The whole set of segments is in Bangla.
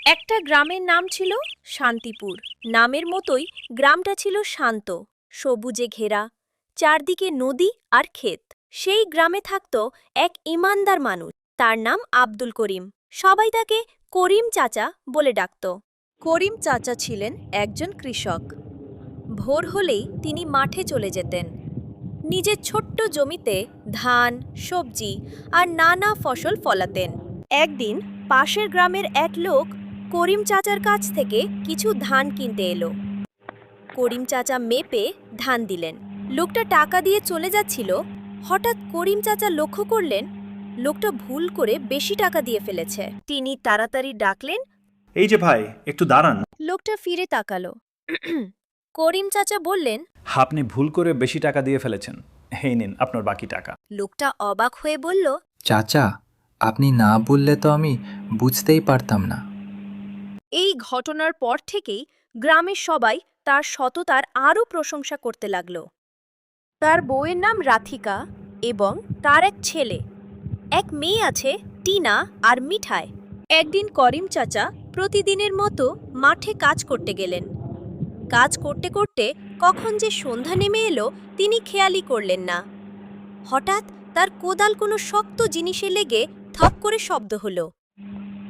একটা গ্রামের নাম ছিল শান্তিপুর। নামের মতোই গ্রামটা ছিল শান্ত, সবুজে ঘেরা, চারদিকে নদী আর ক্ষেত। সেই গ্রামে থাকত এক ইমানদার মানুষ, তার নাম আব্দুল করিম। সবাই তাকে করিম চাচা বলে ডাকত। করিম চাচা ছিলেন একজন কৃষক। ভোর হলেই তিনি মাঠে চলে যেতেন। নিজের ছোট্ট জমিতে ধান, সবজি আর নানা ফসল ফলাতেন। একদিন পাশের গ্রামের এক লোক করিম চাচার কাছ থেকে কিছু ধান কিনতে এলো। করিম চাচা মেপে ধান দিলেন। লোকটা টাকা দিয়ে চলে যাচ্ছিল। হঠাৎ করিম চাচা লক্ষ্য করলেন লোকটা ভুল করে বেশি টাকা দিয়ে ফেলেছে। তিনি তাড়াতাড়ি ডাকলেন, এই যে ভাই, একটু দাঁড়ান। লোকটা ফিরে তাকালো। করিম চাচা বললেন, আপনি ভুল করে বেশি টাকা দিয়ে ফেলেছেন, এই নিন আপনার বাকি টাকা। লোকটা অবাক হয়ে বলল, চাচা, আপনি না বললে তো আমি বুঝতেই পারতাম না। এই ঘটনার পর থেকেই গ্রামের সবাই তার সততার আরও প্রশংসা করতে লাগল। তার বউয়ের নাম রাধিকা এবং তার এক ছেলে, এক মেয়ে আছে টিনা আর মিঠাই। একদিন করিম চাচা প্রতিদিনের মতো মাঠে কাজ করতে গেলেন। কাজ করতে করতে কখন যে সন্ধ্যা নেমে এলো তিনি খেয়ালই করলেন না। হঠাৎ তার কোদাল কোনো শক্ত জিনিসে লেগে থপ করে শব্দ হলো।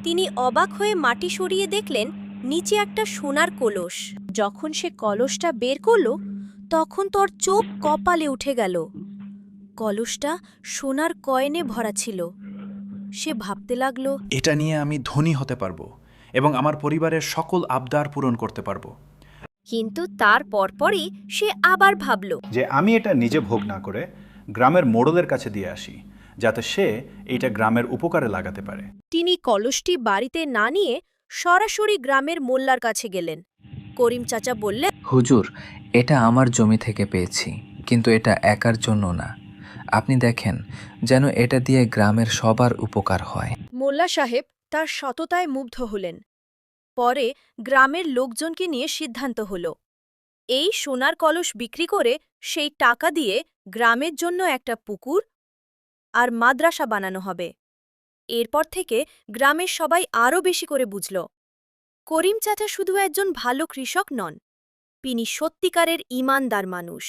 তিনি অবাক হয়ে মাটি সরিয়ে দেখলেন নিচে একটা সোনার কলস। যখন সে কলসটা বের করল তখন তোর চোখ কপালে উঠে গেল। কলসটা সোনার কয়েনে ভরা ছিল। সে ভাবতে লাগলো, এটা নিয়ে আমি ধনী হতে পারবো এবং আমার পরিবারের সকল আবদার পূরণ করতে পারবো। কিন্তু তার পরপরই সে আবার ভাবল, যে আমি এটা নিজে ভোগ না করে গ্রামের মোড়লের কাছে দিয়ে আসি, যাতে সে এইটা গ্রামের উপকারে লাগাতে পারে। তিনি কলসটি বাড়িতে না নিয়ে সরাসরি গ্রামের মোল্লার কাছে গেলেন। করিম চাচা বললেন, হুজুর, এটা আমার জমি থেকে পেয়েছি, কিন্তু এটা একার জন্য না। আপনি দেখেন যেন এটা দিয়ে গ্রামের সবার উপকার হয়। মোল্লা সাহেব তার সততায় মুগ্ধ হলেন। পরে গ্রামের লোকজনকে নিয়ে সিদ্ধান্ত হল, এই সোনার কলস বিক্রি করে সেই টাকা দিয়ে গ্রামের জন্য একটা পুকুর আর মাদ্রাসা বানানো হবে। এরপর থেকে গ্রামের সবাই আরও বেশি করে বুঝল করিম চাচা শুধু একজন ভালো কৃষক নন, তিনি সত্যিকারের ঈমানদার মানুষ।